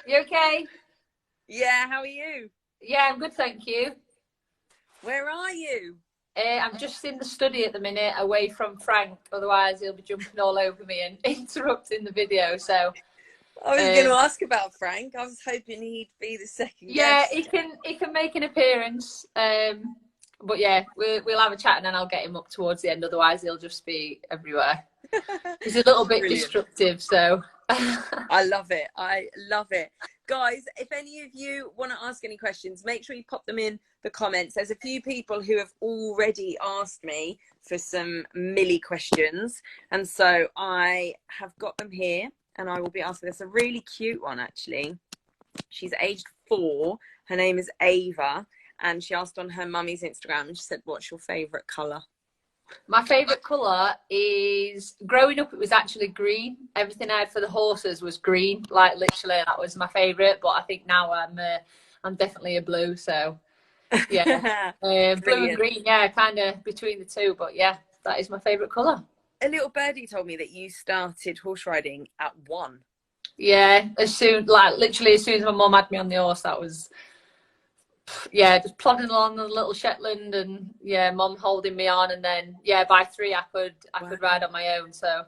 You okay? Yeah, how are you? Yeah, I'm good, thank you. Where are you? I'm just in the study at the minute, away from Frank. Otherwise, he'll be jumping all over me and interrupting the video. So, I was going to ask about Frank. I was hoping he'd be the second yeah, guest. he can make an appearance. But yeah, we'll have a chat and then I'll get him up towards the end. Otherwise, he'll just be everywhere. He's a little bit Brilliant. Destructive, so. I love it. I love it. Guys, if any of you want to ask any questions, make sure you pop them in the comments. There's a few people who have already asked me for some Millie questions. And so I have got them here and I will be asking. There's a really cute one, actually. She's aged 4. Her name is Ava. And she asked on her mummy's Instagram, and she said, what's your favourite colour? My favourite colour is, growing up, it was actually green. Everything I had for the horses was green, like literally that was my favourite. But I think now I'm definitely a blue. So yeah, blue and green, yeah, kind of between the two. But yeah, that is my favourite colour. A little birdie told me that you started horse riding at 1. Yeah, literally as soon as my mum had me on the horse, that was. Yeah, just plodding along the little Shetland, and yeah, mum holding me on, and then yeah, by 3 I could ride on my own. So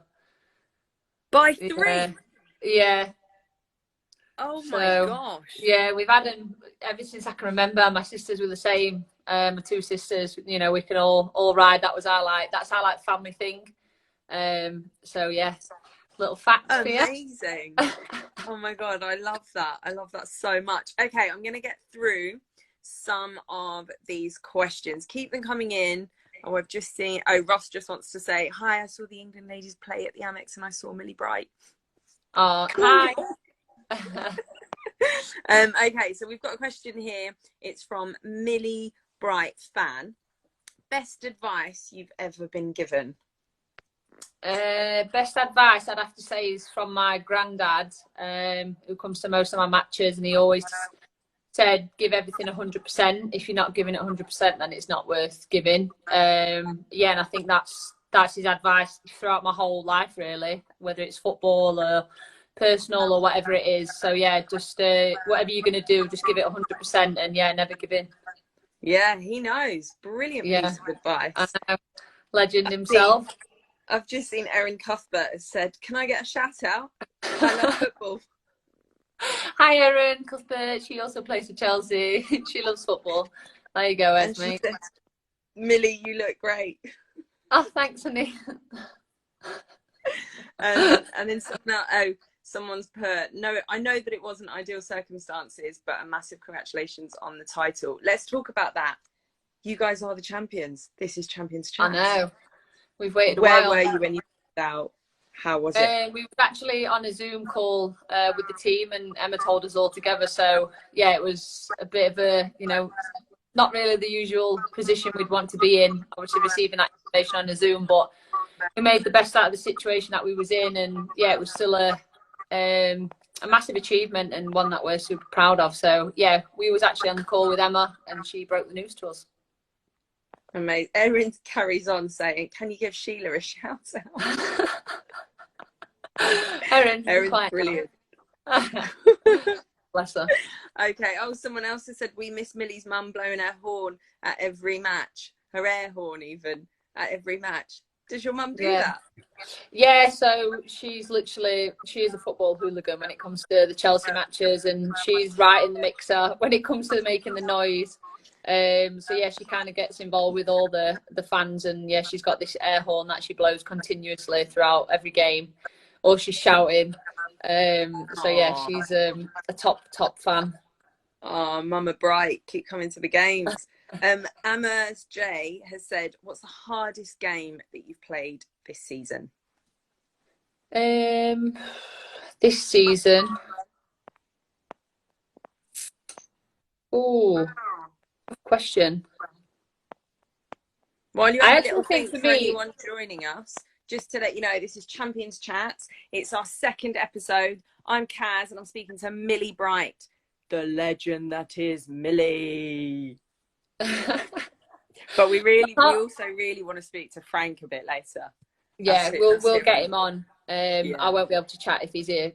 by 3, yeah. Oh my gosh! Yeah, we've had them ever since I can remember. My sisters were the same. My 2 sisters, you know, we can all ride. That's our family thing. So yeah, little facts. Amazing. Oh my god, I love that. I love that so much. Okay, I'm gonna get through some of these questions. Keep them coming in. Oh, I've just seen. Oh, Ross just wants to say hi. I saw the England ladies play at the Amex, and I saw Millie Bright. Oh, hi. Okay, so we've got a question here. It's from Millie Bright fan. Best advice you've ever been given? Best advice I'd have to say is from my granddad, who comes to most of my matches, and he always said give everything 100%. If you're not giving it 100%, then it's not worth giving. Yeah, and I think that's his advice throughout my whole life, really, whether it's football or personal or whatever it is. So yeah, just whatever you're going to do, just give it 100%, and yeah, never give in. Yeah, he knows. Brilliant piece of advice. I know. Legend himself. I've just seen Erin Cuthbert has said, can I get a shout out? I love football. Hi Erin Cuthbert, she also plays for Chelsea. She loves football. There you go, Esme. Millie, you look great. Oh, thanks, honey. And then someone's put, no, I know that it wasn't ideal circumstances, but a massive congratulations on the title. Let's talk about that. You guys are the champions. This is Champions Chat. I know. We've waited a while. Where were you when you found out? How was it? We were actually on a Zoom call with the team, and Emma told us all together. So yeah, it was a bit of a, you know, not really the usual position we'd want to be in, obviously receiving that information on a Zoom, but we made the best out of the situation that we was in, and yeah, it was still a massive achievement and one that we're super proud of. So yeah, we was actually on the call with Emma, and she broke the news to us. Amazing. Erin carries on saying, can you give Sheila a shout out? Erin's brilliant. Bless her. Okay. Oh, someone else has said we miss Millie's mum blowing her horn at every match, her air horn even at every match. Does your mum do that? Yeah, so she is a football hooligan when it comes to the Chelsea matches, and she's right in the mixer when it comes to making the noise. So yeah, she kind of gets involved with all the fans, and yeah, she's got this air horn that she blows continuously throughout every game, or she's shouting. So yeah, she's a top fan. Oh, Mama Bright, keep coming to the games. Amers J has said, what's the hardest game that you've played this season? This season. Oh, question. While you have a little think for anyone joining us, just to let you know, this is Champions Chats. It's our 2nd episode. I'm Kaz, and I'm speaking to Millie Bright, the legend that is Millie. But we also really want to speak to Frank a bit later. Yeah, we'll get him on. I won't be able to chat if he's here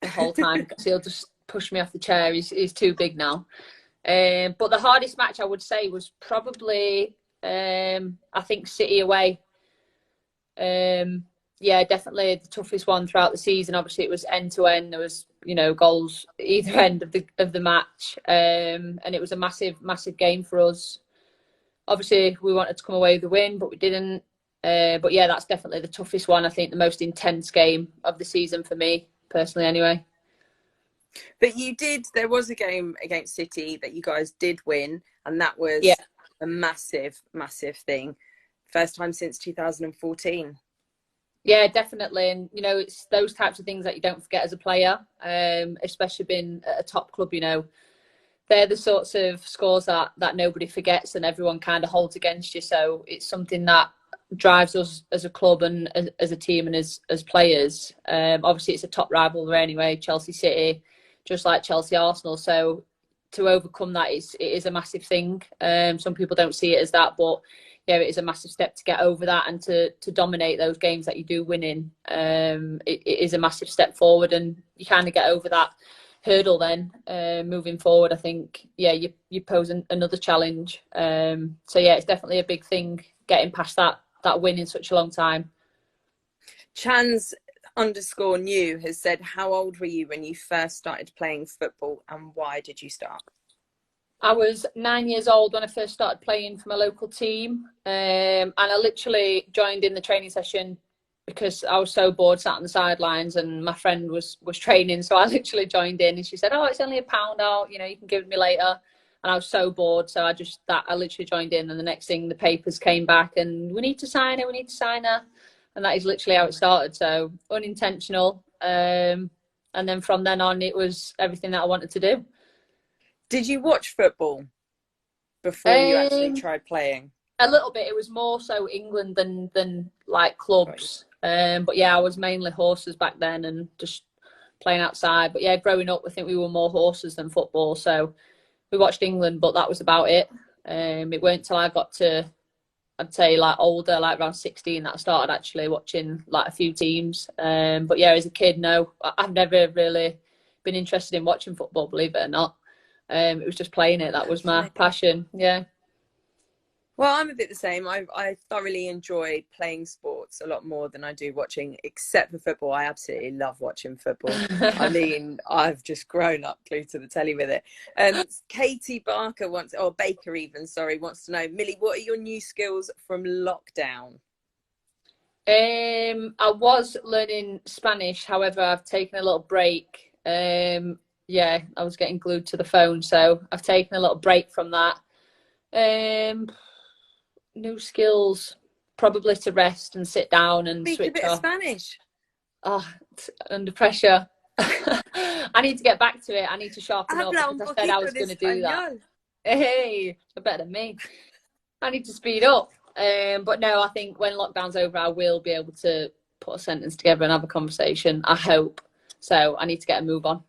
the whole time because he'll just push me off the chair. He's too big now. But the hardest match I would say was probably, I think, City away. Yeah, definitely the toughest one throughout the season. Obviously, it was end to end. There was, goals either end of the match, and it was a massive game for us. Obviously, we wanted to come away with the win, but we didn't. But yeah, that's definitely the toughest one. I think the most intense game of the season for me personally, anyway. But there was a game against City that you guys did win, and that was a massive thing. First time since 2014. Yeah, definitely. And, it's those types of things that you don't forget as a player, especially being at a top club, They're the sorts of scores that nobody forgets and everyone kind of holds against you. So it's something that drives us as a club and as a team and as players. Obviously, it's a top rivalry anyway, Chelsea City, just like Chelsea Arsenal. So to overcome that, it is a massive thing. Some people don't see it as that, but yeah, it is a massive step to get over that and to dominate those games that you do win in. It is a massive step forward, and you kind of get over that hurdle then. Moving forward, I think, yeah, you pose another challenge. So yeah, it's definitely a big thing getting past that win in such a long time. Chans_new has said, how old were you when you first started playing football, and why did you start? I was 9 years old when I first started playing for my local team, and I literally joined in the training session because I was so bored sat on the sidelines, and my friend was training, so I literally joined in, and she said, "Oh, it's only £1 out, you can give it me later." And I was so bored, so I literally joined in, and the next thing the papers came back and we need to sign her, and that is literally how it started. So unintentional, and then from then on it was everything that I wanted to do. Did you watch football before you actually tried playing? A little bit. It was more so England than like clubs. Right. But yeah, I was mainly horses back then and just playing outside. But yeah, growing up, I think we were more horses than football. So we watched England, but that was about it. It weren't until I got to, I'd say, like older, like around 16, that I started actually watching like a few teams. But yeah, as a kid, no, I've never really been interested in watching football, believe it or not. It was just playing it. That was my passion. Yeah. Well, I'm a bit the same. I thoroughly enjoy playing sports a lot more than I do watching, except for football. I absolutely love watching football. I mean, I've just grown up glued to the telly with it. Katie Baker wants to know, Millie, what are your new skills from lockdown? I was learning Spanish. However, I've taken a little break. Yeah, I was getting glued to the phone, so I've taken a little break from that. New skills, probably to rest and sit down and Speak switch a bit off. of Spanish. Oh, under pressure. I need to get back to it. I need to sharpen up because I said I was going to do that. Hey, you're better than me. I need to speed up. But no, I think when lockdown's over, I will be able to put a sentence together and have a conversation. I hope. So I need to get a move on.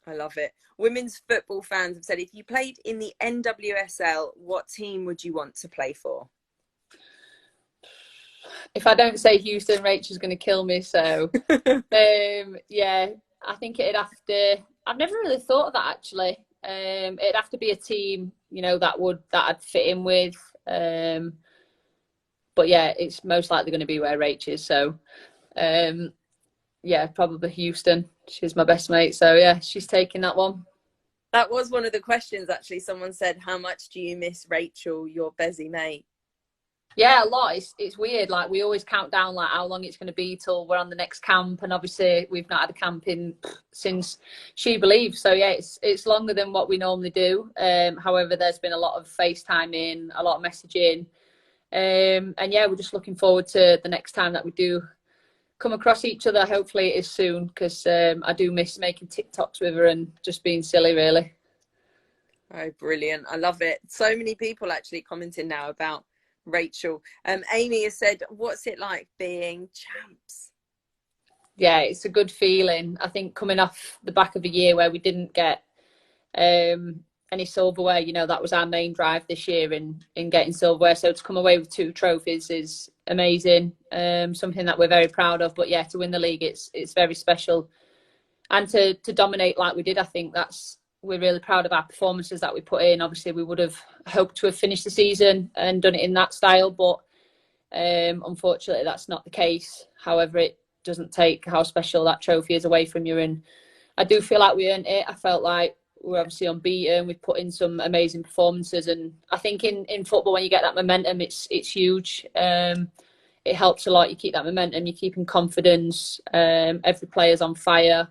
I love it. Women's football fans have said, if you played in the NWSL, what team would you want to play for? If I don't say Houston, Rachel's going to kill me. So, yeah, I think it'd have to. I've never really thought of that actually. It'd have to be a team, that I'd fit in with. But yeah, it's most likely going to be where Rach is. So, yeah, probably Houston. She's my best mate. So yeah, she's taking that one. That was one of the questions actually. Someone said, how much do you miss Rachel, your busy mate? Yeah, a lot. It's weird. Like we always count down like how long it's going to be till we're on the next camp, and obviously we've not had a camp since She Believes. So yeah, it's longer than what we normally do. However, there's been a lot of FaceTiming, a lot of messaging, and yeah, we're just looking forward to the next time that we do come across each other. Hopefully it is soon, because I do miss making TikToks with her and just being silly, really. Oh, brilliant. I love it. So many people actually commenting now about Rachel. Amy has said, what's it like being champs? Yeah, it's a good feeling. I think coming off the back of a year where we didn't get any silverware, that was our main drive this year in getting silverware. So to come away with 2 trophies is amazing. Something that we're very proud of. But yeah, to win the league, it's very special. and to dominate like we did. I think we're really proud of our performances that we put in. Obviously, we would have hoped to have finished the season and done it in that style, but unfortunately, that's not the case. However, it doesn't take how special that trophy is away from you. And I do feel like we earned it. I felt like we're obviously unbeaten. We've put in some amazing performances, and I think in football, when you get that momentum, it's huge. It helps a lot. You keep that momentum. You keep in confidence. Every player's on fire.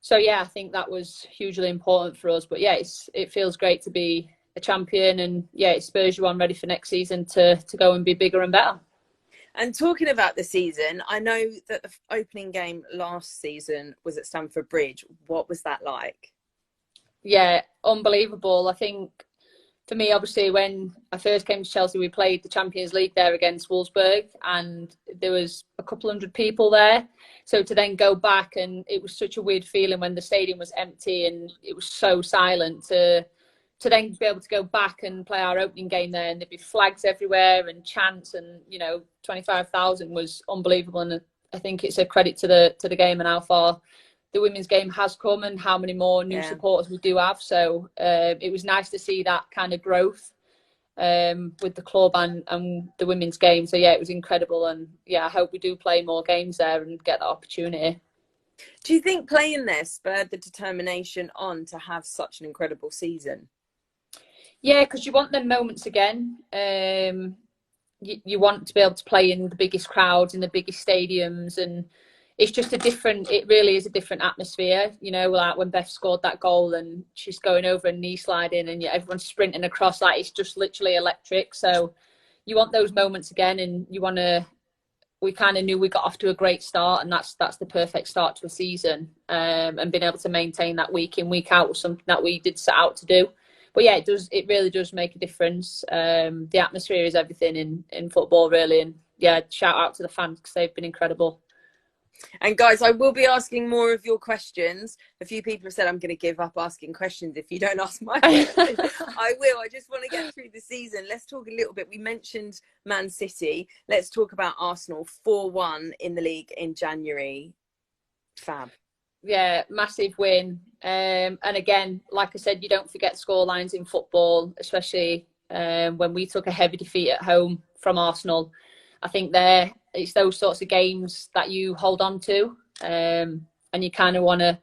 So yeah, I think that was hugely important for us. But yeah, it feels great to be a champion, and yeah, it spurs you on ready for next season to go and be bigger and better. And talking about the season, I know that the opening game last season was at Stamford Bridge. What was that like? Yeah, unbelievable. I think for me, obviously, when I first came to Chelsea, we played the Champions League there against Wolfsburg, and there was a couple hundred people there. So to then go back, and it was such a weird feeling when the stadium was empty and it was so silent, to then be able to go back and play our opening game there, and there'd be flags everywhere and chants, and 25,000 was unbelievable. And I think it's a credit to the game and how far the women's game has come and how many more new supporters we do have. So it was nice to see that kind of growth with the club and the women's game. So yeah, it was incredible, and yeah, I hope we do play more games there and get that opportunity. Do you think playing there spurred the determination on to have such an incredible season? Yeah, because you want them moments again. You want to be able to play in the biggest crowds, in the biggest stadiums, and it's just it really is a different atmosphere. Like when Beth scored that goal and she's going over and knee sliding and everyone's sprinting across, like it's just literally electric. So you want those moments again, and we kind of knew we got off to a great start, and that's the perfect start to a season. And being able to maintain that week in, week out was something that we did set out to do. But yeah, it really does make a difference. The atmosphere is everything in football, really. And yeah, shout out to the fans because they've been incredible. And guys, I will be asking more of your questions. A few people have said I'm going to give up asking questions if you don't ask my questions. I will. I just want to get through the season. Let's talk a little bit. We mentioned Man City. Let's talk about Arsenal. 4-1 in the league in January. Fab. Yeah, massive win. And again, like I said, you don't forget scorelines in football, especially when we took a heavy defeat at home from Arsenal. I think it's those sorts of games that you hold on to, and you kind of want to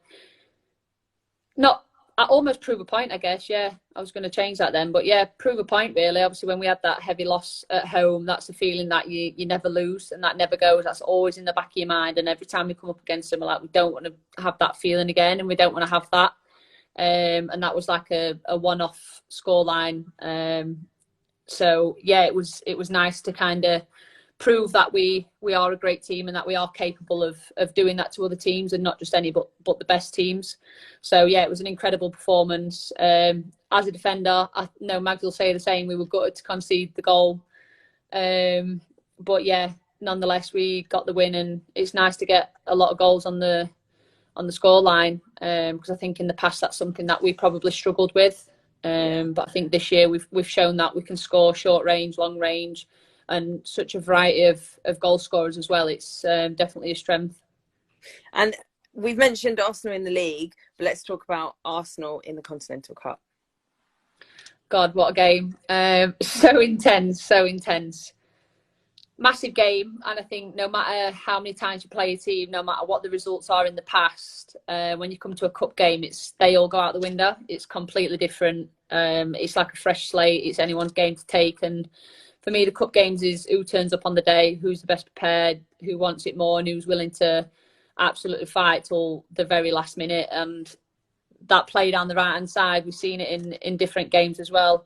almost prove a point, I guess. Yeah, I was going to change that then, but yeah, prove a point really. Obviously, when we had that heavy loss at home, that's a feeling that you never lose, and that never goes. That's always in the back of your mind, and every time we come up against them, we're like, we don't want to have that feeling again, and we don't want to have that. And that was like a one-off scoreline. So yeah, it was nice to kind of prove that we are a great team and that we are capable of doing that to other teams, and not just any but the best teams. So yeah, it was an incredible performance. As a defender, I know Mags will say the same. We were gutted to concede the goal, but yeah, nonetheless we got the win, and it's nice to get a lot of goals on the scoreline, because I think in the past that's something that we probably struggled with. But I think this year we've shown that we can score short range, long range, and such a variety of goal scorers as well. It's definitely a strength. And we've mentioned Arsenal in the league, but let's talk about Arsenal in the Continental Cup. God, what a game. So intense. Massive game. And I think no matter how many times you play a team, no matter what the results are in the past, when you come to a cup game, they all go out the window. It's completely different. It's like a fresh slate. It's anyone's game to take. And for me, the cup games is who turns up on the day, who's the best prepared, who wants it more, and who's willing to absolutely fight till the very last minute. And that play down the right-hand side, we've seen it in different games as well.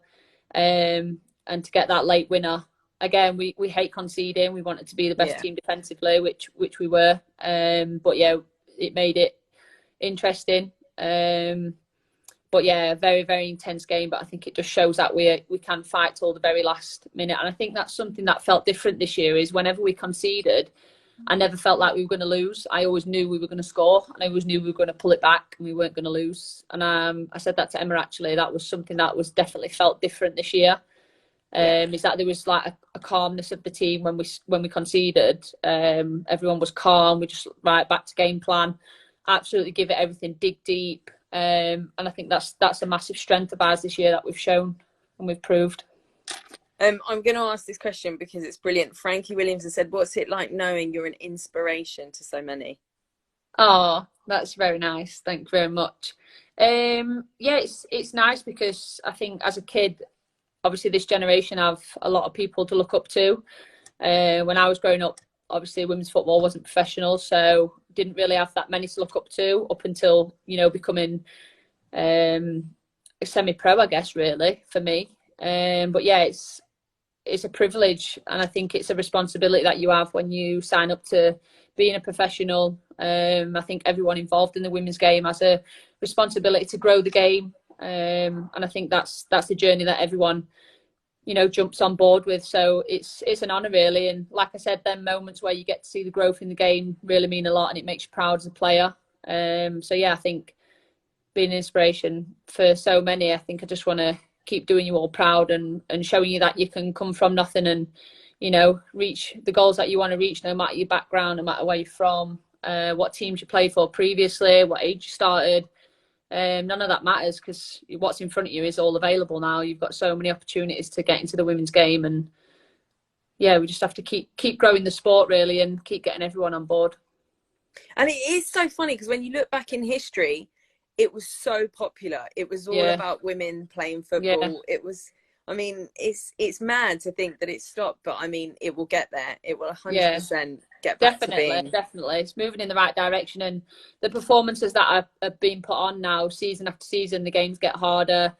And to get that late winner, again, we hate conceding. We wanted to be the best team defensively, which we were. But yeah, it made it interesting. But yeah, very, very intense game. But I think it just shows that we can fight till the very last minute. And I think that's something that felt different this year, is whenever we conceded, I never felt like we were going to lose. I always knew we were going to score, and I always knew we were going to pull it back and we weren't going to lose. And I said that to Emma, actually. That was something that was definitely felt different this year. Is that there was like a calmness of the team when we conceded. Everyone was calm. We just right back to game plan. absolutely give it everything, dig deep. And I think that's a massive strength of ours this year that we've shown and we've proved. I'm going to ask this question because it's brilliant. Frankie Williams has said, what's it like knowing you're an inspiration to so many? Oh, that's very nice. Thank you very much. Yeah, it's nice because I think as a kid, obviously this generation have a lot of people to look up to. When I was growing up, obviously women's football wasn't professional, so didn't really have that many to look up to up until, you know, becoming semi-pro, I guess, really, for me. But yeah, it's a privilege, and I think it's a responsibility that you have when you sign up to being a professional. I think everyone involved in the women's game has a responsibility to grow the game, and I think that's the journey that everyone, you know, jumps on board with. So it's an honour, really. And like I said, them moments where you get to see the growth in the game really mean a lot, and it makes you proud as a player. So yeah, I think being an inspiration for so many, I think I just want to keep doing you all proud and showing you that you can come from nothing and, you know, reach the goals that you want to reach, no matter your background, no matter where you're from, what teams you played for previously, what age you started. None of that matters, because what's in front of you is all available now. You've got so many opportunities to get into the women's game, and yeah, we just have to keep growing the sport, really, and keep getting everyone on board. And it is so funny because when you look back in history, it was so popular. It was all about women playing football. It was, I mean, it's mad to think that it stopped, but I mean, it will get there. It will 100% get back to being. Definitely. It's moving in the right direction, and the performances that are being put on now, season after season, the games get harder,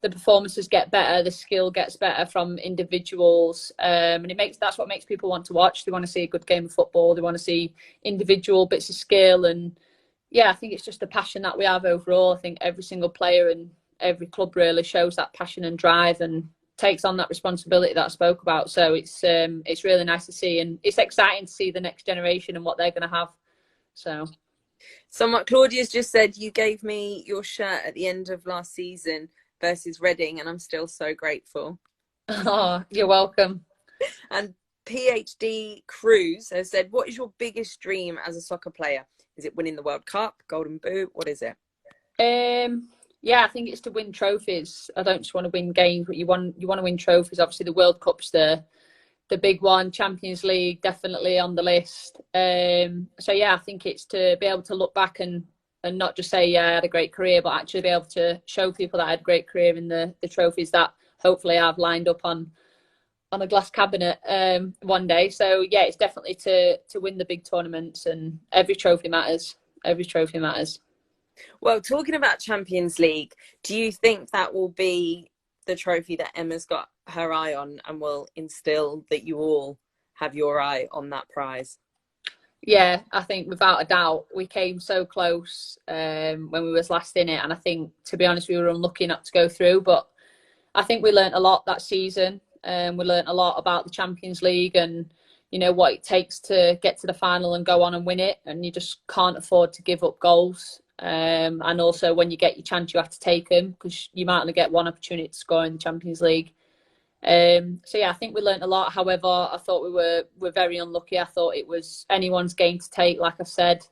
the performances get better, the skill gets better from individuals, and that's what makes people want to watch. They want to see a good game of football. They want to see individual bits of skill, and yeah, I think it's just the passion that we have overall. I think every single player and every club really shows that passion and drive and takes on that responsibility that I spoke about. So it's really nice to see, and it's exciting to see the next generation and what they're going to have. So what Claudia's just said, you gave me your shirt at the end of last season versus Reading, and I'm still so grateful. Oh, you're welcome. And PhD Cruz has said, what is your biggest dream as a soccer player? Is it winning the World Cup, Golden Boot? What is it? Yeah, I think it's to win trophies. I don't just want to win games, but you want to win trophies. Obviously, the World Cup's the big one. Champions League definitely on the list. So yeah, I think it's to be able to look back and not just say, yeah, I had a great career, but actually be able to show people that I had a great career in the trophies that hopefully I've lined up on a glass cabinet one day. So yeah, it's definitely to win the big tournaments, and every trophy matters. Every trophy matters. Well, talking about Champions League, do you think that will be the trophy that Emma's got her eye on, and will instill that you all have your eye on that prize? Yeah, I think without a doubt we came so close when we was last in it, and I think, to be honest, we were unlucky not to go through, but I think we learnt a lot that season. We learnt a lot about the Champions League and, you know, what it takes to get to the final and go on and win it, and you just can't afford to give up goals. And also, when you get your chance, you have to take them, because you might only get one opportunity to score in the Champions League. So yeah, I think we learnt a lot. However, I thought we were very unlucky. I thought it was anyone's game to take, like I said.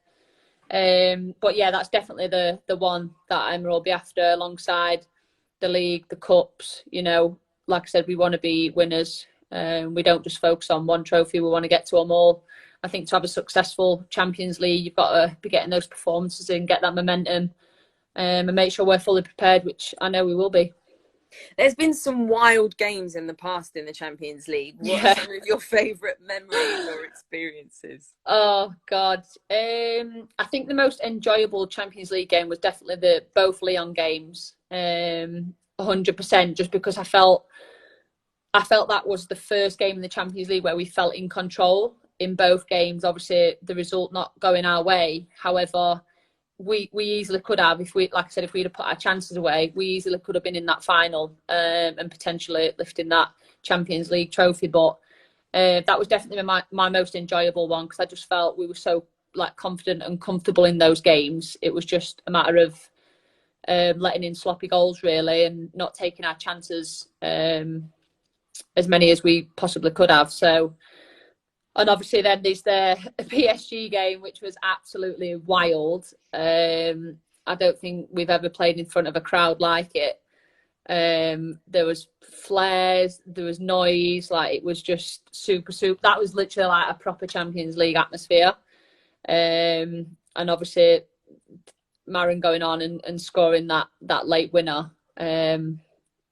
But yeah, that's definitely the one that Emma will be after, alongside the league, the cups. You know, like I said, we want to be winners. We don't just focus on one trophy. We want to get to them all. I think to have a successful Champions League, you've got to be getting those performances and get that momentum, and make sure we're fully prepared, which I know we will be. There's been some wild games in the past in the Champions League. What are some of your favourite memories or experiences? Oh, God. I think the most enjoyable Champions League game was definitely both Lyon games, 100%, just because I felt that was the first game in the Champions League where we felt in control in both games. Obviously, the result not going our way. However, we easily could have, if we'd have put our chances away, we easily could have been in that final, and potentially lifting that Champions League trophy. But that was definitely my most enjoyable one, because I just felt we were so confident and comfortable in those games. It was just a matter of letting in sloppy goals, really, and not taking our chances as many as we possibly could have. So And obviously then there's the PSG game, which was absolutely wild. I don't think we've ever played in front of a crowd like it. There was flares, there was noise, like it was just super. That was literally like a proper Champions League atmosphere. And obviously Maren going on and scoring that late winner,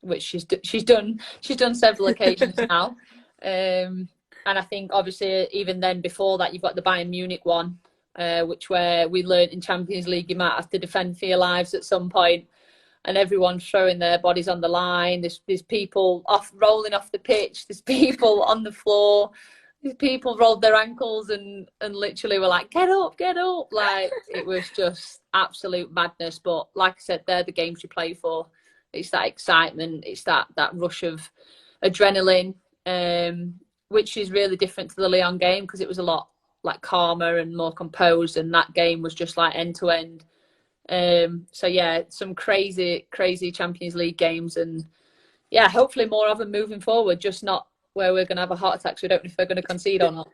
which she's done several occasions now. And I think obviously even then before that you've got the Bayern Munich one, which where we learned in Champions League you might have to defend for your lives at some point, and everyone's throwing their bodies on the line. There's people rolling off the pitch. There's people on the floor. These people rolled their ankles and literally were like, get up. Like, it was just absolute madness. But like I said, they're the games you play for. It's that excitement. It's that rush of adrenaline, which is really different to the Lyon game because it was a lot like calmer and more composed. And that game was just like end to end. So yeah, some crazy Champions League games. And yeah, hopefully more of them moving forward, just not where we're going to have a heart attack, so we don't know if we're going to concede or not.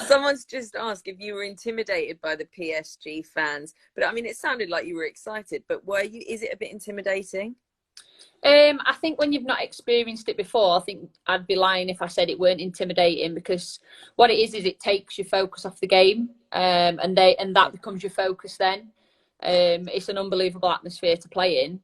Someone's just asked if you were intimidated by the PSG fans, but I mean, it sounded like you were excited, but were you? Is it a bit intimidating? I think when you've not experienced it before, I think I'd be lying if I said it weren't intimidating, because what it is it takes your focus off the game, and that becomes your focus then. It's an unbelievable atmosphere to play in.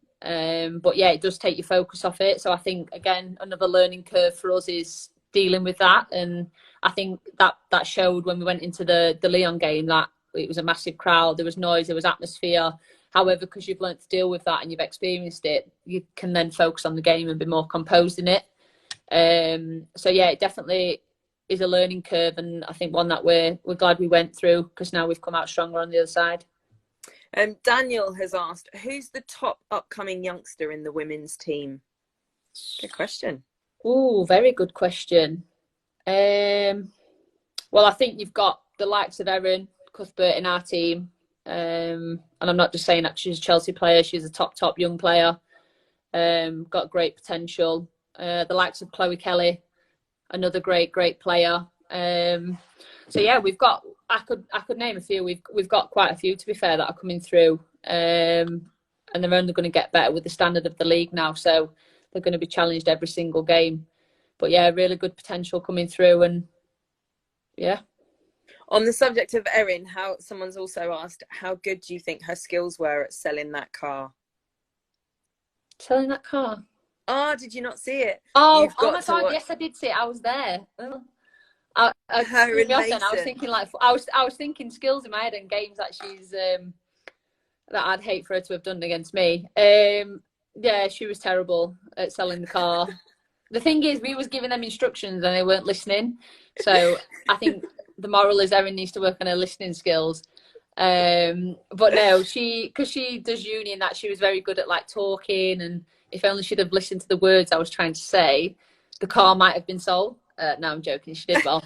But yeah, it does take your focus off it. So I think, again, another learning curve for us is dealing with that. And I think that showed when we went into the Lyon game, that it was a massive crowd, there was noise, there was atmosphere. However, because you've learned to deal with that and you've experienced it, you can then focus on the game and be more composed in it. So yeah, it definitely is a learning curve, and I think one that we're glad we went through, because now we've come out stronger on the other side. Daniel has asked, who's the top upcoming youngster in the women's team? Good question. Oh, very good question. Well, I think you've got the likes of Erin Cuthbert in our team. And I'm not just saying that she's a Chelsea player. She's a top young player. Got great potential. The likes of Chloe Kelly, another great player. So yeah, we've got. I could name a few. We've got quite a few, to be fair, that are coming through, and they're only going to get better with the standard of the league now. So they're going to be challenged every single game. But yeah, really good potential coming through, and yeah. On the subject of Erin, someone's also asked, how good do you think her skills were at selling that car? Selling that car? Oh, did you not see it? Oh my God! Yes, I did see it. I was there. I was thinking skills in my head and games that that I'd hate for her to have done against me. Yeah, she was terrible at selling the car. The thing is, we was giving them instructions and they weren't listening. So I think the moral is Erin needs to work on her listening skills. But no, because she does uni and that, she was very good at like talking, and if only she'd have listened to the words I was trying to say, the car might have been sold. No, I'm joking. She did well.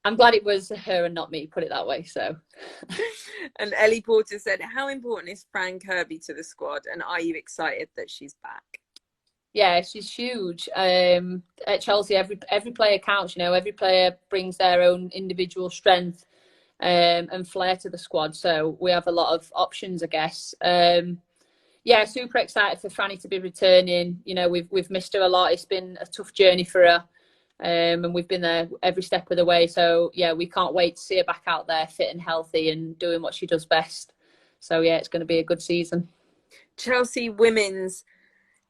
I'm glad it was her and not me, put it that way. So, and Ellie Porter said, how important is Fran Kirby to the squad, and are you excited that she's back? Yeah, she's huge. At Chelsea, every player counts. You know, every player brings their own individual strength and flair to the squad. So we have a lot of options, I guess. Yeah, super excited for Franny to be returning. You know, we've missed her a lot. It's been a tough journey for her. And we've been there every step of the way. So yeah, we can't wait to see her back out there fit and healthy and doing what she does best. So yeah, it's going to be a good season. Chelsea Women's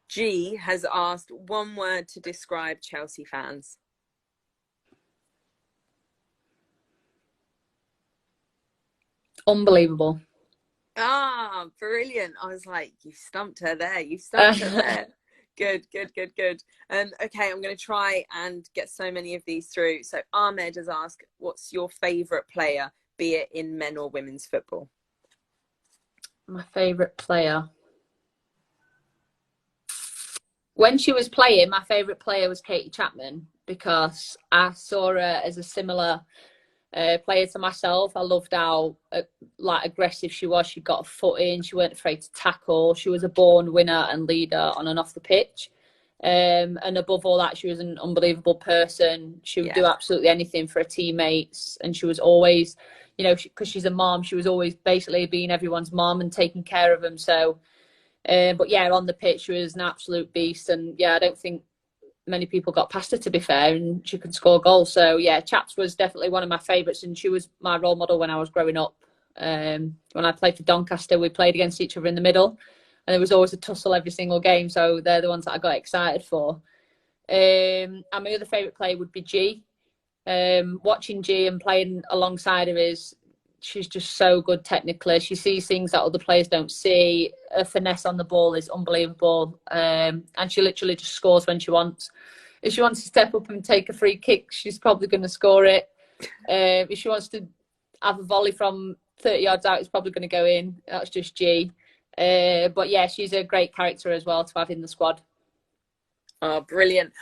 G has asked, one word to describe Chelsea fans. Unbelievable. Ah, brilliant. I was like, you stumped her there. Good. Okay, I'm going to try and get so many of these through. So Ahmed has asked, what's your favourite player, be it in men or women's football? My favourite player? When she was playing, my favourite player was Katie Chapman, because I saw her as a similar player to myself. I loved how aggressive she was. She got a foot in. She weren't afraid to tackle. She was a born winner and leader on and off the pitch. And above all that, she was an unbelievable person. She would do absolutely anything for her teammates, and she was always, you know, because she's a mom, she was always basically being everyone's mom and taking care of them. So, but yeah, on the pitch, she was an absolute beast, and yeah, I don't think many people got past her, to be fair, and she could score goals. So yeah, Chaps was definitely one of my favourites, and she was my role model when I was growing up. When I played for Doncaster, we played against each other in the middle, and there was always a tussle every single game. So they're the ones that I got excited for. And my other favourite player would be G. Watching G and playing alongside her she's just so good technically. She sees things that other players don't see. Her finesse on the ball is unbelievable. And she literally just scores when she wants. If she wants to step up and take a free kick, she's probably going to score it. If she wants to have a volley from 30 yards out, it's probably going to go in. That's just G. But yeah, she's a great character as well to have in the squad. Oh, brilliant.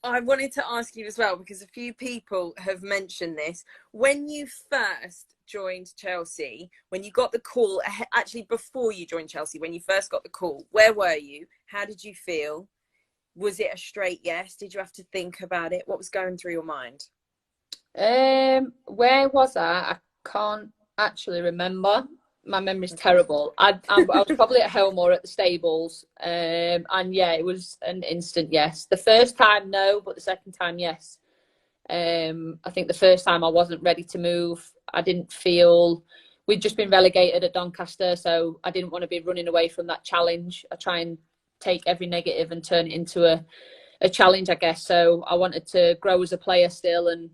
I wanted to ask you as well, because a few people have mentioned this. When you first joined Chelsea, when you got the call, actually before you joined Chelsea, when you first got the call, where were you? How did you feel? Was it a straight yes? Did you have to think about it? What was going through your mind? Where was I? I can't actually remember. My memory's terrible. I was probably at home or at the stables. And yeah, it was an instant yes. The first time, no, but the second time, yes. I think the first time I wasn't ready to move. I didn't feel... We'd just been relegated at Doncaster, so I didn't want to be running away from that challenge. I try and take every negative and turn it into a challenge, I guess. So I wanted to grow as a player still and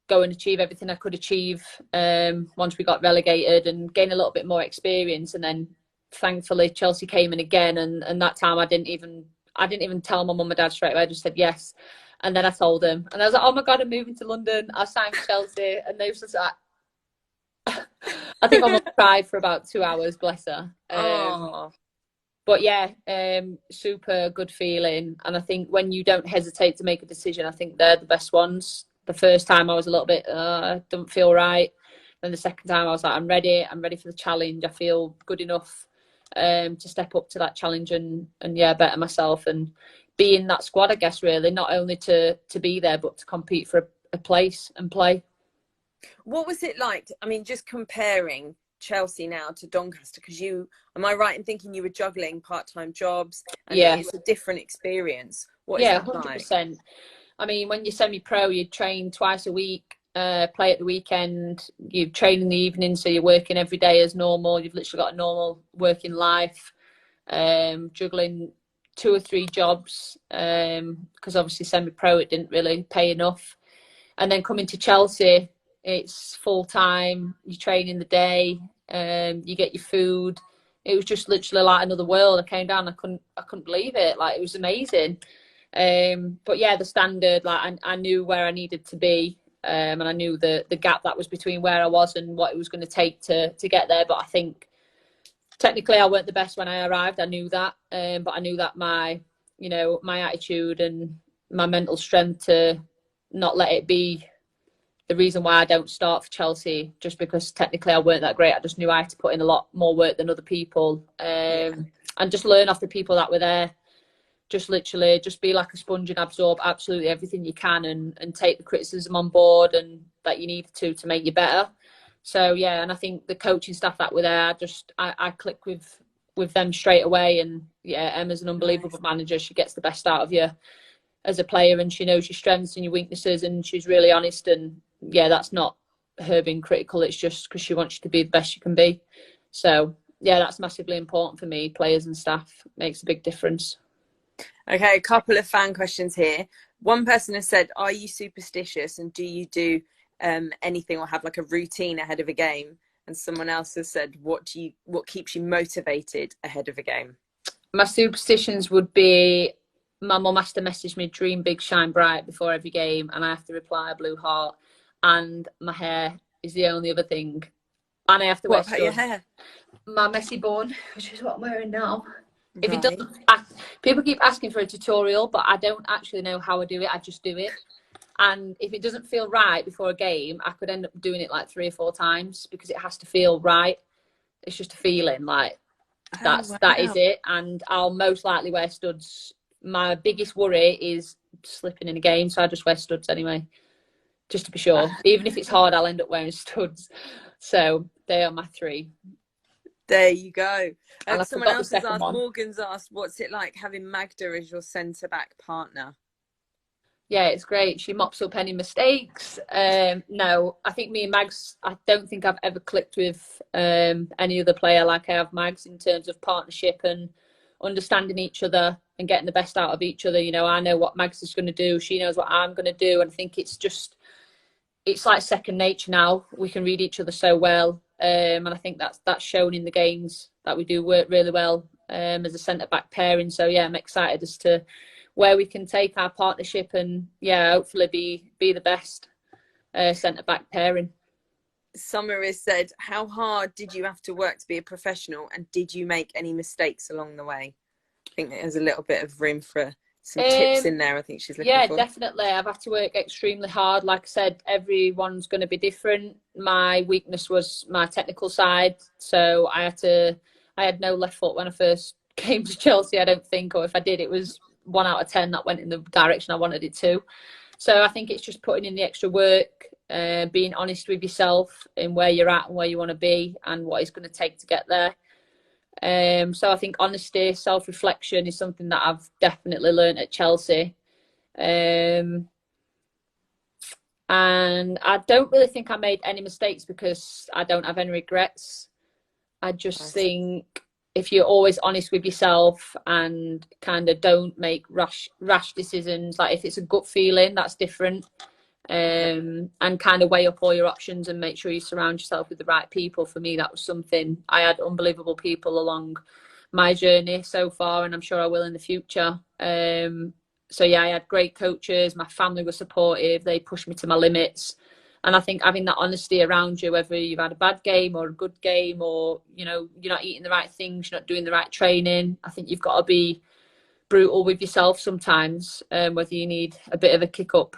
go and achieve everything I could achieve once we got relegated and gain a little bit more experience. And then thankfully Chelsea came in again, and that time I didn't even tell my mum and dad straight away. I just said yes, and then I told them, and I was like, oh my god, I'm moving to London, I signed for Chelsea. And they were just like I think my mum cried for about 2 hours, bless her. But yeah, super good feeling. And I think when you don't hesitate to make a decision, I think they're the best ones. The first time I was a little bit, don't feel right. Then the second time I was like, I'm ready for the challenge. I feel good enough to step up to that challenge and yeah, better myself and be in that squad, I guess, really. Not only to be there, but to compete for a place and play. What was it like? I mean, just comparing Chelsea now to Doncaster, because am I right in thinking you were juggling part-time jobs? And yeah, it's a different experience. What is yeah, that 100%. Like? I mean, when you're semi-pro, you train twice a week, play at the weekend, you train in the evening, so you're working every day as normal. You've literally got a normal working life, juggling 2 or 3 jobs, because obviously semi-pro, it didn't really pay enough. And then coming to Chelsea, it's full-time, you train in the day, you get your food. It was just literally like another world. I came down, I couldn't believe it. Like, it was amazing. But yeah, the standard, like I knew where I needed to be, and I knew the gap that was between where I was and what it was going to take to get there. But I think technically I weren't the best when I arrived. I knew that, but I knew that my attitude and my mental strength to not let it be the reason why I don't start for Chelsea, just because technically I weren't that great. I just knew I had to put in a lot more work than other people, and just learn off the people that were there. Just literally just be like a sponge and absorb absolutely everything you can and take the criticism on board and that you need to make you better. So yeah, and I think the coaching staff that were there, I click with them straight away. And yeah, Emma's an unbelievable manager. She gets the best out of you as a player, and she knows your strengths and your weaknesses, and she's really honest. And yeah, that's not her being critical, it's just because she wants you to be the best you can be. So yeah, that's massively important for me. Players and staff makes a big difference. Okay, a couple of fan questions here. One person has said, are you superstitious, and do you do anything or have like a routine ahead of a game? And someone else has said, what keeps you motivated ahead of a game? My superstitions would be, my mum has to message me dream big, shine bright before every game, and I have to reply a blue heart. And my hair is the only other thing. And I have to wear studs. Your hair? My messy bun, which is what I'm wearing now. Right. If it doesn't, people keep asking for a tutorial, but I don't actually know how I do it. I just do it. And if it doesn't feel right before a game, I could end up doing it like 3 or 4 times because it has to feel right. It's just a feeling, like that is it. And I'll most likely wear studs my biggest worry is slipping in a game, so I just wear studs anyway, just to be sure. Even if it's hard, I'll end up wearing studs. So they are my 3. There you go. And Someone else has asked, one. Morgan's asked, what's it like having Magda as your centre-back partner? Yeah, it's great. She mops up any mistakes. No, I think me and Mags, I don't think I've ever clicked with any other player like I have Mags in terms of partnership and understanding each other and getting the best out of each other. You know, I know what Mags is going to do. She knows what I'm going to do. And I think it's like second nature now. We can read each other so well. And I think that's shown in the games that we do work really well as a centre-back pairing. So, yeah, I'm excited as to where we can take our partnership and, yeah, hopefully be the best centre-back pairing. Summer has said, how hard did you have to work to be a professional, and did you make any mistakes along the way? I think there's a little bit of room for some tips in there, I think she's looking for. Yeah, definitely. I've had to work extremely hard. Like I said, everyone's going to be different. My weakness was my technical side. So I had no left foot when I first came to Chelsea, I don't think, or if I did, it was 1 out of 10 that went in the direction I wanted it to. So I think it's just putting in the extra work, being honest with yourself in where you're at and where you want to be and what it's going to take to get there. So I think honesty, self-reflection is something that I've definitely learned at Chelsea. And I don't really think I made any mistakes because I don't have any regrets. I just think if you're always honest with yourself and kind of don't make rash decisions, like if it's a gut feeling, that's different. And kind of weigh up all your options and make sure you surround yourself with the right people. For me, that was something. I had unbelievable people along my journey so far, and I'm sure I will in the future. So yeah, I had great coaches. My family were supportive. They pushed me to my limits. And I think having that honesty around you, whether you've had a bad game or a good game, or, you know, you're not eating the right things, you're not doing the right training, I think you've got to be brutal with yourself sometimes, whether you need a bit of a kick up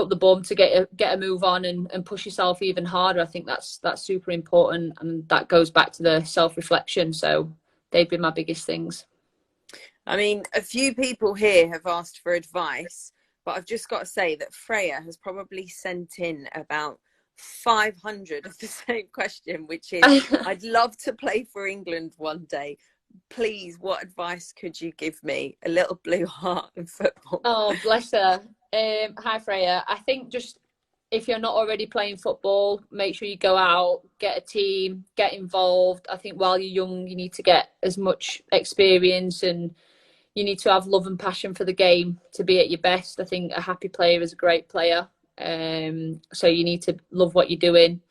the bum to get a move on and push yourself even harder. I think that's super important, and that goes back to the self-reflection. So they've been my biggest things. I mean, a few people here have asked for advice, but I've just got to say that Freya has probably sent in about 500 of the same question, which is, I'd love to play for England one day. Please, what advice could you give me? A little blue heart in football. Oh, bless her. Hi, Freya. I think just if you're not already playing football, make sure you go out, get a team, get involved. I think while you're young, you need to get as much experience, and you need to have love and passion for the game to be at your best. I think a happy player is a great player. So you need to love what you're doing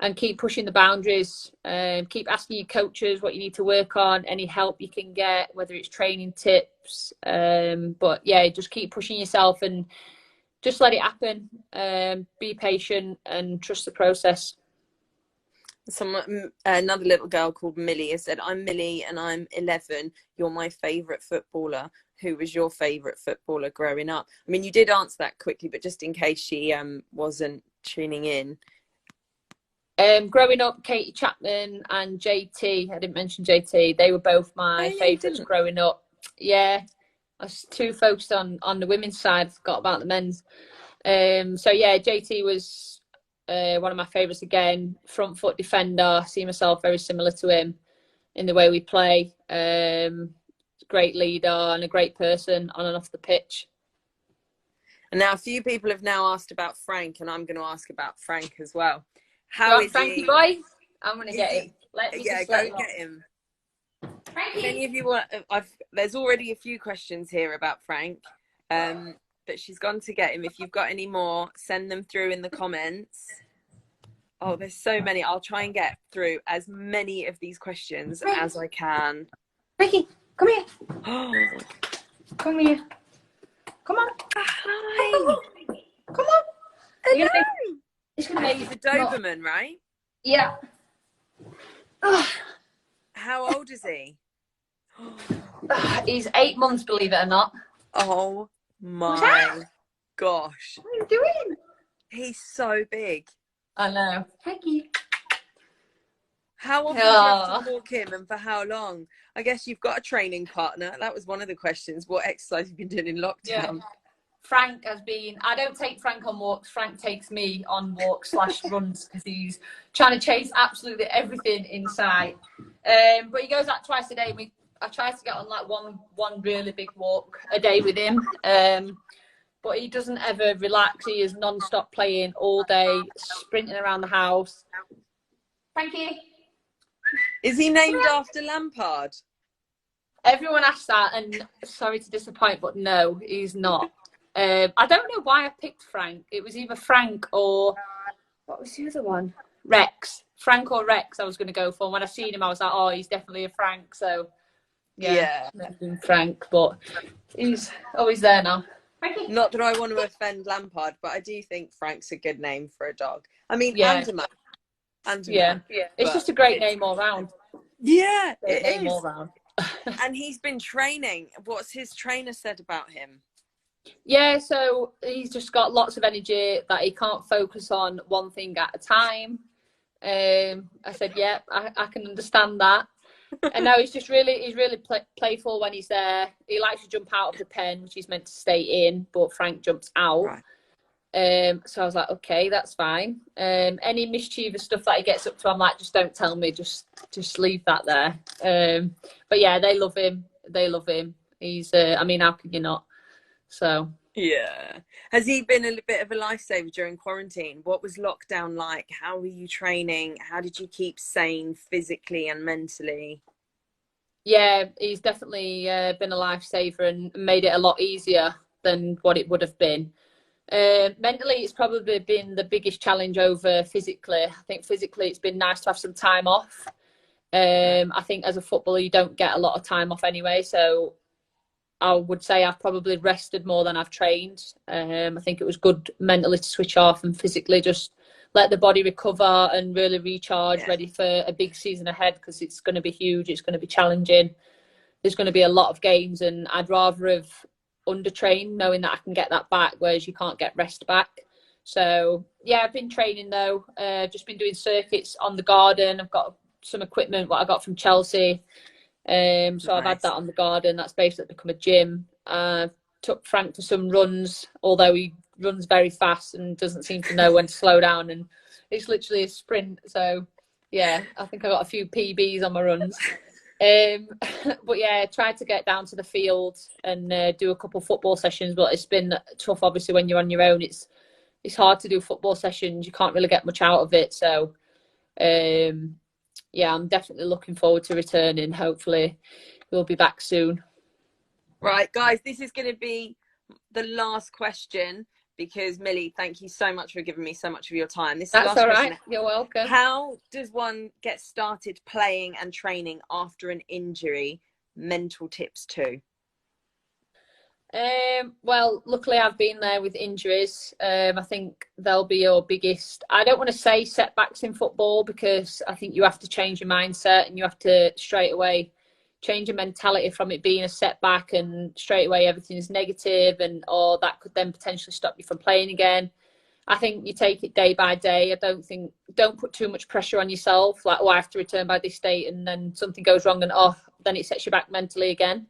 and keep pushing the boundaries. Keep asking your coaches what you need to work on, any help you can get, whether it's training tips. But yeah, just keep pushing yourself and just let it happen. Be patient and trust the process. Another little girl called Millie has said, I'm Millie and I'm 11. You're my favourite footballer. Who was your favourite footballer growing up? I mean, you did answer that quickly, but just in case she wasn't tuning in. Growing up, Katie Chapman and JT, I didn't mention JT, they were both my favourites growing up. Yeah, I was too focused on the women's side, forgot about the men's. So yeah, JT was one of my favourites again. Front foot defender, see myself very similar to him in the way we play. Great leader and a great person on and off the pitch. And now a few people have now asked about Frank, and I'm going to ask about Frank as well. How is Frankie boy? I'm going to get him. Go get him. Frankie. If any of you want, there's already a few questions here about Frank, but she's gone to get him. If you've got any more, send them through in the comments. Oh, there's so many. I'll try and get through as many of these questions as I can. Frankie, come here. Come here. Come on. Hi. Come on. Hello. He's a Doberman, right? Yeah. How old is he? He's 8 months, believe it or not. Oh my gosh. What are you doing? He's so big. I know. Thank you. How often do you have to walk him, and for how long? I guess you've got a training partner. That was one of the questions. What exercise have you been doing in lockdown? Yeah. Frank has been, I don't take Frank on walks, Frank takes me on walks / runs because he's trying to chase absolutely everything in sight. But he goes out twice a day. I try to get on like one really big walk a day with him. But he doesn't ever relax. He is non-stop playing all day, sprinting around the house. Thank you. Is he named after Lampard? Everyone asks that, and sorry to disappoint, but no, he's not. I don't know why I picked Frank. It was either Frank or what was the other one? Rex. Frank or Rex I was going to go for. And when I seen him, I was like, oh, he's definitely a Frank. So, yeah. Frank, but he's always there now. Not that I want to offend Lampard, but I do think Frank's a good name for a dog. I mean, yeah. Yeah. It's just a great name all round. Yeah, great name all round. And he's been training. What's his trainer said about him? Yeah, so he's just got lots of energy that he can't focus on one thing at a time. I said, yeah, I can understand that. And now he's really playful when he's there. He likes to jump out of the pen, which he's meant to stay in, but Frank jumps out. Right. So I was like, okay, that's fine. Any mischievous stuff that he gets up to, I'm like, just don't tell me, just leave that there. But yeah, they love him. He's, I mean, how could you not? So yeah. Has he been a bit of a lifesaver during quarantine? What was lockdown like? How were you training? How did you keep sane physically and mentally? Yeah, he's definitely been a lifesaver and made it a lot easier than what it would have been. Mentally, it's probably been the biggest challenge over physically. I think physically it's been nice to have some time off. I think as a footballer, you don't get a lot of time off anyway. So I would say I've probably rested more than I've trained. I think it was good mentally to switch off and physically just let the body recover and really recharge, ready for a big season ahead because it's going to be huge. It's going to be challenging. There's going to be a lot of games and I'd rather have undertrained knowing that I can get that back, whereas you can't get rest back. So, yeah, I've been training though. Just been doing circuits on the garden. I've got some equipment, what I got from Chelsea. So nice. I've had that on the garden. That's basically become a gym. Took Frank for some runs, although he runs very fast and doesn't seem to know when to slow down. And it's literally a sprint. So, yeah, I think I got a few PBs on my runs. But yeah, tried to get down to the field and do a couple football sessions. But it's been tough, obviously, when you're on your own. It's hard to do football sessions. You can't really get much out of it. So, yeah, I'm definitely looking forward to returning. Hopefully we'll be back soon. Right, guys, this is going to be the last question because, Millie, thank you so much for giving me so much of your time. That's all right. You're welcome. How does one get started playing and training after an injury? Mental tips too. Well, luckily I've been there with injuries. I think they'll be your biggest, I don't want to say setbacks in football because I think you have to change your mindset and you have to straight away change your mentality from it being a setback and straight away everything is negative and or that could then potentially stop you from playing again. I think you take it day by day. Don't put too much pressure on yourself, like, oh, I have to return by this date and then something goes wrong and then it sets you back mentally again.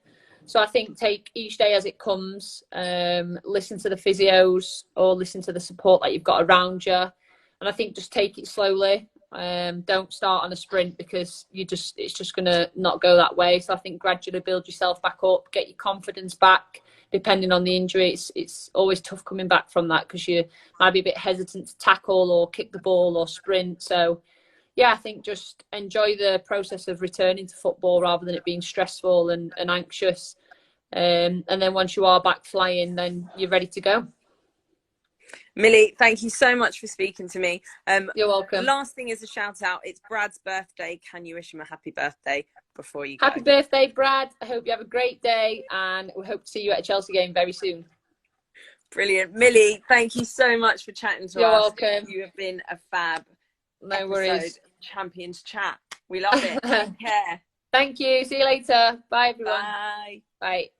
So I think take each day as it comes, listen to the physios or listen to the support that you've got around you. And I think just take it slowly. Don't start on a sprint because it's just going to not go that way. So I think gradually build yourself back up, get your confidence back. Depending on the injury, it's always tough coming back from that because you might be a bit hesitant to tackle or kick the ball or sprint. So yeah, I think just enjoy the process of returning to football rather than it being stressful and anxious. And then once you are back flying, then you're ready to go. Millie, thank you so much for speaking to me. You're welcome. Last thing is a shout out. It's Brad's birthday. Can you wish him a happy birthday before you go? Happy birthday, Brad. I hope you have a great day and we hope to see you at a Chelsea game very soon. Brilliant. Millie, thank you so much for chatting to us. You're welcome. You have been a fab No worries. Champions Chat. We love it. Take care. Thank you. See you later. Bye, everyone. Bye. Bye.